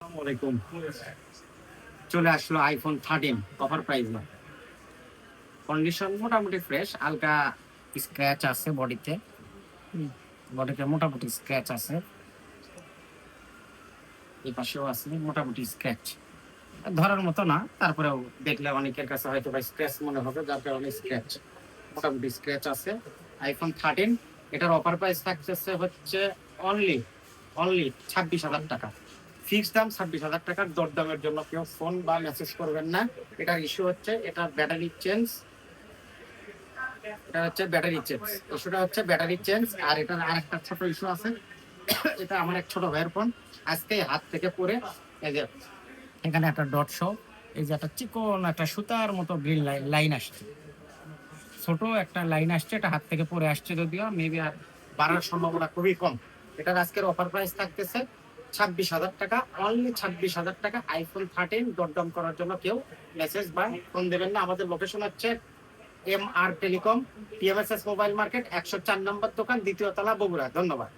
আসসালামাইকুম। চলে আসলো আইফোন 13 অফার প্রাইস। কন্ডিশন মোটামুটি ফ্রেশ, হালকা স্ক্র্যাচ আছে বডিতে। বডিতে মোটামুটি স্ক্র্যাচ আছে, এই পাশেও আছে মোটামুটি স্ক্র্যাচ, ধরার মতো না, তারপরেও দেখলে অনেকের কাছে হয়তো বা স্ক্র্যাচ মনে হবে, যার কারণে স্ক্র্যাচ, মোটামুটি স্ক্র্যাচ আছে। আইফোন 13 এটার অফার প্রাইস থাকতেছে হচ্ছে অনলি অনলি 26,000 টাকা। ফিক্সড দাম 26,000 টাকার। দরদামের জন্য কেউ ফোন বা মেসেজ করবেন না। এটার ইস্যু হচ্ছে এটার ব্যাটারি চেঞ্জ, এটা হচ্ছে ব্যাটারি চেঞ্জ, ইস্যুটা হচ্ছে ব্যাটারি চেঞ্জ। আর এটার আরেকটা ছোট ইস্যু আছে, এটা আমার এক ছোট ভাইয়ের ফোন, আজকে হাত থেকে পড়ে এই যে এখানে একটা ডট শো, এই যে একটা চিকন একটা সুতার মতো গ্রিন লাইন আসছে, ছোট একটা লাইন আসছে, এটা হাত থেকে পড়ে আসছে, যদিও মেবি আর বাড়ার সম্ভাবনা খুবই কম। এটার আজকের অফার প্রাইস থাকতেছে 26,000 টাকা, অনলি 26,000 টাকা। আইফোন 13 দরদাম করার জন্য কেউ মেসেজ বা ফোন দেবেন না। আমাদের লোকেশন হচ্ছে MR telecom, TMSS mobile market, 104 নম্বর দোকান, দ্বিতীয় তলা, বগুড়া। ধন্যবাদ।